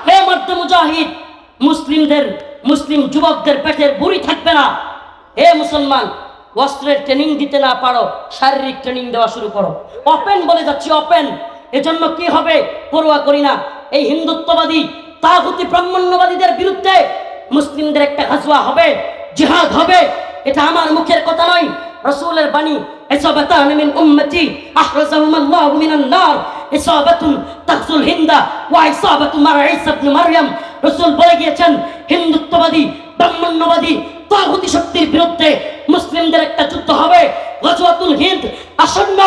হে মর্দে মুজাহিদ, মুসলিম যুবকদের পেটের বুড়ি থাকবে না। হে মুসলমান, অস্ত্রের ট্রেনিং দিতে না পারো, শারীরিক ট্রেনিং দেওয়া শুরু করো। ওপেন বলে যাচ্ছি, ওপেন। এজন্য কি হবে পরোয়া করি না। এই হিন্দুত্ববাদী তাগুতি ব্রাহ্মণ্যবাদীদের বিরুদ্ধে মুসলিমদের একটা গাজওয়া হবে, জিহাদ হবে। এটা আমার মুখের কথা নয়, রাসূলের বাণী। ইসাবাতান মিন উম্মতি আহরাজাহুমুল্লাহু মিনান নার, ইসাবাতুন তাগজুল হিন্দা ওয়া ইসাবাতু মা ঈসা ইবনে মারইয়াম। রাসূল বলে গিয়েছেন, হিন্দুত্ববাদী ব্রাহ্মণ্যবাদী তাগুতি শক্তির বিরুদ্ধে মুসলিমদের একটা যুদ্ধ হবে, গজওয়াতুল হিন্দ আসন্ন।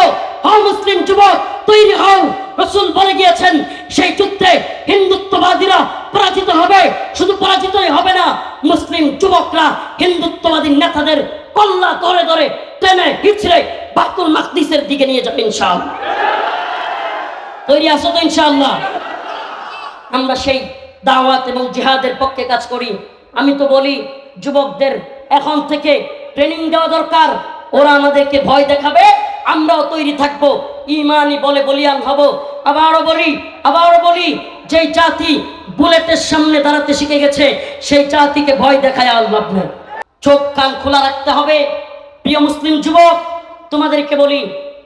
হও মুসলিম যুবক, তৈরি হও। রাসূল বলে গিয়েছেন, সেই যুদ্ধে হিন্দুত্ববাদীরা পরাজিত হবে। শুধু পরাজিতই হবে না, মুসলিম যুবকরা হিন্দুত্ববাদী নেতাদের কল্লা ধরে ধরে টেনে হিচড়ে বাইতুল মাকদিসের দিকে নিয়ে যাবে ইনশাআল্লাহ। তৈরি আছো তো ইনশাআল্লাহ? আমরা সেই দাওয়াত এবং জিহাদের পক্ষে কাজ করি। আমি তো বলি যুবকদের এখন থেকে ট্রেনিং দেওয়া দরকার। ওরা আমাদেরকে ভয় দেখাবে, আমরাও তৈরি থাকবো, ইমানি বলে বলিয়ান হব। আবারও বলি যেই জাতি বুলেটের সামনে দাঁড়াতে শিখে গেছে, সেই জাতিকে ভয় দেখায় আল্লাহ নেই। চোখ কান খোলা রাখতে হবে। প্রিয় মুসলিম যুবক,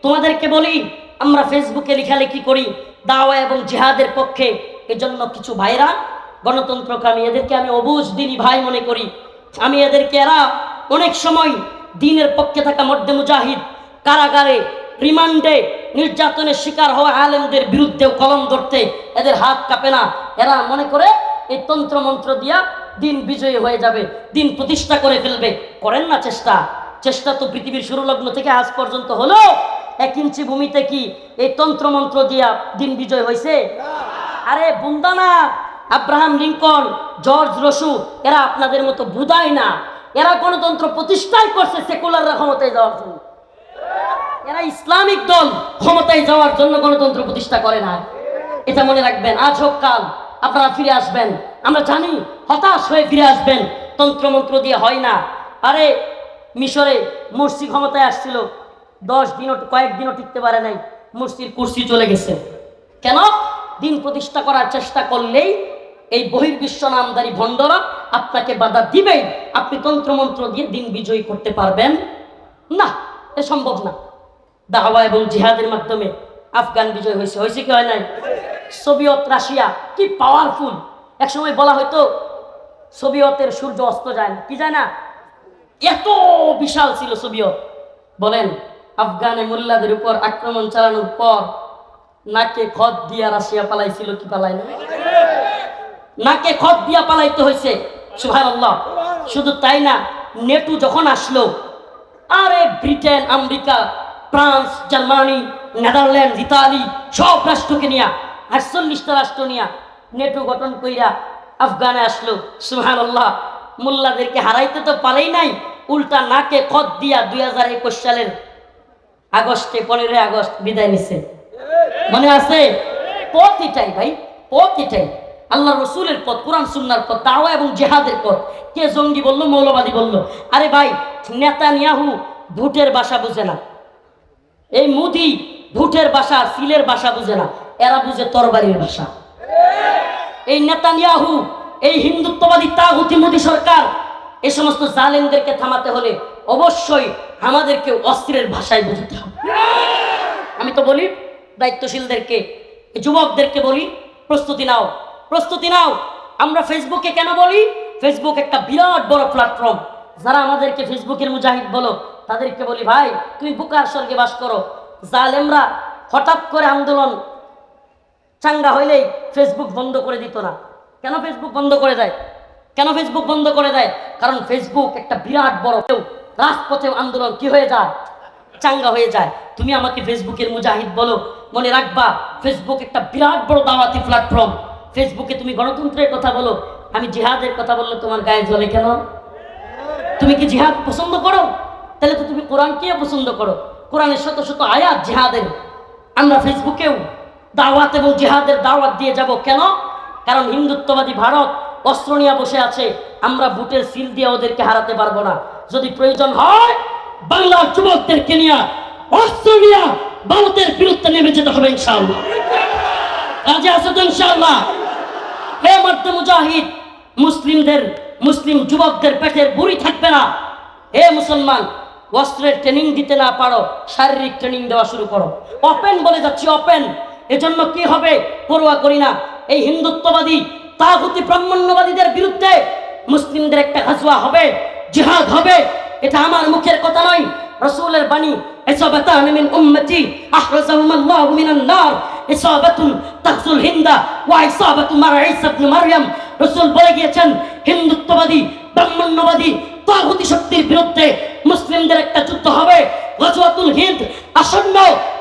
তোমাদেরকে বলি আমরা ফেসবুকে লেখালেখি করি দাওয়া এবং জিহাদের পক্ষে। এজন্য কিছু ভাইরা গণতন্ত্রকামী, এদেরকে আমি অবুঝ দিনী ভাই মনে করি। এরা অনেক সময় দ্বীনের পক্ষে থাকা মর্দে মুজাহিদ, কারাগারে রিমান্ডে নির্যাতনের শিকার হওয়া আলেমদের বিরুদ্ধেও কলম ধরতে এদের হাত কাঁপে না। এরা মনে করে এই তন্ত্র মন্ত্র দিয়া দিন বিজয়ী হয়ে যাবে, দিন প্রতিষ্ঠা করে ফেলবে। করেন না চেষ্টা তো পৃথিবীর শুরু লগ্ন থেকে আজ পর্যন্ত হলো। 1 ইঞ্চি ভূমিতে কি এই তন্ত্র মন্ত্র দিয়া দিন বিজয় হয়েছে? আরে বুন্দা না, আব্রাহাম লিঙ্কন, জর্জ রসু, এরা আপনাদের মতো বুদাই না। এরা গণতন্ত্র প্রতিষ্ঠাই করছে সেকুলাররা ক্ষমতায় যাওয়ার জন্য। এরা ইসলামিক দল ক্ষমতায় যাওয়ার জন্য গণতন্ত্র প্রতিষ্ঠা করে না। এটা মনে রাখবেন। আজ হোক কাল আপনারা ফিরে আসবেন, আমরা জানি হতাশ হয়ে ফিরে আসবেন। তন্ত্রমন্ত্র দিয়ে হয় না। আরে মিশরে মুরসি ক্ষমতায় আসছিল, কয়েকদিনও টিকতে পারে নাই, মুরসির কুরসি চলে গেছে। কেন? দিন প্রতিষ্ঠা করার চেষ্টা করলেই এই বহির্বিশ্ব নামদারি ভণ্ডরা আপনাকে বাধা দিবেই। আপনি তন্ত্রমন্ত্র দিয়ে দিন বিজয়ী করতে পারবেন না, এ সম্ভব না। দাওয়া এবং জিহাদের মাধ্যমে আফগান বিজয় হয়েছে কি হয় নাই? সোভিয়েত রাশিয়া কি পাওয়ারফুল! একসময় বলা হয়তো সোভিয়েতের সূর্য অস্ত যায় না, কি যায় না, এত বিশাল ছিল সোভিয়েত। বলেন, আফগানে মোল্লাদের উপর আক্রমণ চালানোর পর নাকে খত দিয়া রাশিয়া পালাইছিল কি পালাই না? নাকে খত দিয়া পালাইতে হয়েছে। সুবহানাল্লাহ। শুধু তাই না, নেটো যখন আসলো, আরে Britain, America, France, Germany, Netherland, Italy সব রাষ্ট্রকে নিয়ে 48টা রাষ্ট্র নিয়ে নেটো গঠন কইরা আফগানে আসলো। সুবহানাল্লাহ। মোল্লাদেরকে হারাইতে তো পারেই নাই, উল্টা নাকে খত দিয়া 2021 সালের আগস্টে 15 আগস্ট বিদায় নিছে। মনে আছে? পথ এটাই ভাই, পথ এটাই। আল্লাহ রসুলের পথ, কোরআন সুন্নাহর পথ, দাওয়া এবং জিহাদের পথ। কে জঙ্গি বললো, মৌলবাদী বললো? আরে ভাই, নেতানিয়াহু ভুটের ভাষা বুঝে না, এই মোদি ভুটের ভাষা, সিলের ভাষা বুঝে না, এরা বুঝে তরবারির ভাষা। এই নেতানিয়াহু, এই হিন্দুত্ববাদী তাগুতি মোদি সরকার, এই সমস্ত জালেমদেরকে থামাতে হলে অবশ্যই আমাদেরকে অস্ত্রের ভাষায় বুঝতে হবে। আমি তো বলি দায়িত্বশীলদেরকে, যুবকদেরকে বলি, প্রস্তুতি নাও। আমরা ফেসবুকে কেন বলি? ফেসবুক একটা বিরাট বড় প্ল্যাটফর্ম। যারা আমাদেরকে ফেসবুকের মুজাহিদ বলো, তাদেরকে বলি, ভাই তুমি বুকার স্বর্গে বাস করো। জালেমরা হঠাৎ করে আন্দোলন চাঙ্গা হইলেই ফেসবুক বন্ধ করে দিত না। কেন ফেসবুক বন্ধ করে দেয়? কারণ ফেসবুক একটা বিরাট বড়, রাজপথে আন্দোলন কি হয়ে যায়, চাঙ্গা হয়ে যায়। তুমি আমাকে ফেসবুকের মুজাহিদ বলো, মনে রাখবা ফেসবুক একটা বিরাট বড় দাওয়াতি প্ল্যাটফর্ম। ফেসবুকে তুমি গণতন্ত্রের কথা বলো, আমি জিহাদের কথা বললে তোমার গায়ে জ্বলে কেন? তুমি কি জিহাদ পছন্দ করো? তাহলে তো তুমি কোরআনকে পছন্দ করো। কোরআনের শত শত আয়াত জিহাদের। আমরা ফেসবুকেও দাওয়াত এবং জিহাদের দাওয়াত দিয়ে যাব। কেন? কারণ হিন্দুত্ববাদী ভারত অস্ত্র নিয়ে বসে আছে, আমরা বুটের সিল দিয়ে ওদেরকে হারাতে পারবো না। যদি প্রয়োজন হয় বাংলার যুবকদেরকে নিয়ে অস্ত্র নিয়ে ভারতের বিরুদ্ধে নেমে যেতে হবে ইনশাআল্লাহ। রাজি আছো তো ইনশাআল্লাহ? হে মর্দে মুজাহিদ, মুসলিম যুবকদের পেটের বুড়ি থাকবে না। হে মুসলমান, অস্ত্রের ট্রেনিং দিতে না পারো, শারীরিক ট্রেনিং দেওয়া শুরু করো। ওপেন বলে যাচ্ছি, ওপেন। এজন্য কি হবে পরোয়া করি না। এই হিন্দুত্ববাদী তাগুতি ব্রাহ্মণ্যবাদীদের বিরুদ্ধে মুসলিমদের একটা গাজওয়া হবে, জিহাদ হবে। এটা আমার মুখের কথা নয়, রাসূলের বাণী। ইসাবাতান মিন উম্মতি আহরাজাহুমুল্লাহু মিনান নার, ইসাবাতুন তাহজুল হিন্দা ওয়া ইসাবাতু মা ঈসা ইবনে মারইয়াম। রাসূল বলে গিয়েছেন, হিন্দুত্ববাদী ব্রাহ্মণ্যবাদী তাগুতি শক্তির বিরুদ্ধে মুসলিমদের একটা যুদ্ধ হবে, গাজওয়াতুল হিন্দ আসন্ন।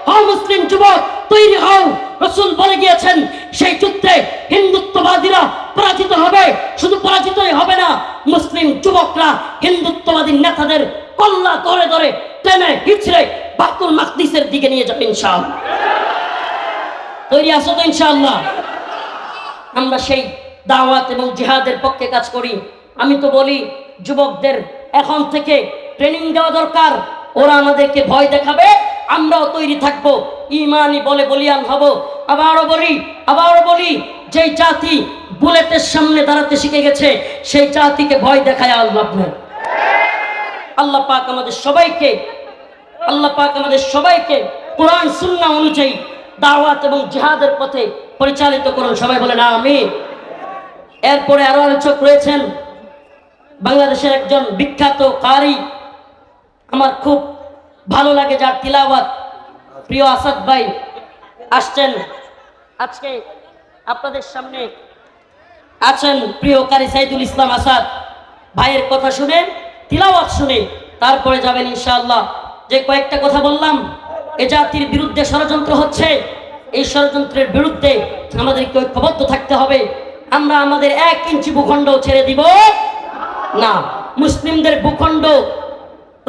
হও মুসলিম যুবক, তৈরি হও। রাসূল বলে গিয়েছেন, সেই যুদ্ধে হিন্দুত্ববাদীরা পরাজিত হবে। শুধু পরাজিতই হবে না, মুসলিম যুবকরা হিন্দুত্ববাদী নেতাদের কল্লা ধরে ধরে টেনে হিচড়ে বাইতুল মাকদিসের দিকে নিয়ে যাবে ইনশাআল্লাহ। তৈরি আছো তো ইনশাআল্লাহ? আমরা সেই দাওয়াত এবং জিহাদের পক্ষে কাজ করি। আমি তো বলি যুবকদের এখন থেকে ট্রেনিং দেওয়া দরকার। ওরা আমাদেরকে ভয় দেখাবে, আমরাও তৈরি থাকবো, ইমানি বলে বলিয়ান হব। আবারও বলি যেই জাতি বুলেটের সামনে দাঁড়াতে শিখে গেছে, সেই জাতিকে ভয় দেখায় আল্লাহ নেই। আল্লাহ পাক আমাদের সবাইকে কোরআন সুন্নাহ অনুযায়ী দাওয়াত এবং জিহাদের পথে পরিচালিত করুন। সবাই বলেন আমিন। এরপরে আরো আলোচক রয়েছেন বাংলাদেশের একজন বিখ্যাত কারি, আমার খুব ভালো লাগে যার তিলাওয়াত, প্রিয় আসাদ ভাই আসছেন আজকে আপনাদের সামনে। আছেন প্রিয় কারি সাইদুল ইসলাম আসাদ ভাইয়ের কথা শুনে, তিলাওয়াত শুনে তারপরে যাবেন ইনশাআল্লাহ। যে কয়েকটা কথা বললাম, এ জাতির বিরুদ্ধে ষড়যন্ত্র হচ্ছে, এই ষড়যন্ত্রের বিরুদ্ধে আমাদেরকে ঐক্যবদ্ধ থাকতে হবে। আমরা আমাদের 1 ইঞ্চি ভূখণ্ড ছেড়ে দিব না। মুসলিমদের ভূখণ্ড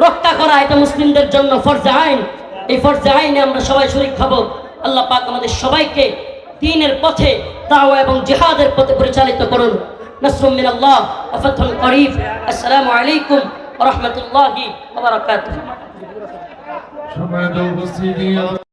রক্ষা করা এটা মুসলিমদের জন্য ফরজে আইন। এই ফরজে আইনে আমরা সবাই শরীক হব। আল্লাহ পাক আমাদের সবাইকে দ্বীনের পথে, দাওয়া এবং জিহাদের পথে পরিচালিত করুন। নাসরুম মিনাল্লাহ ওয়া ফাতহুন করিব। আসসালামু আলাইকুম ওয়া রাহমাতুল্লাহি ওয়া বারাকাতুহু।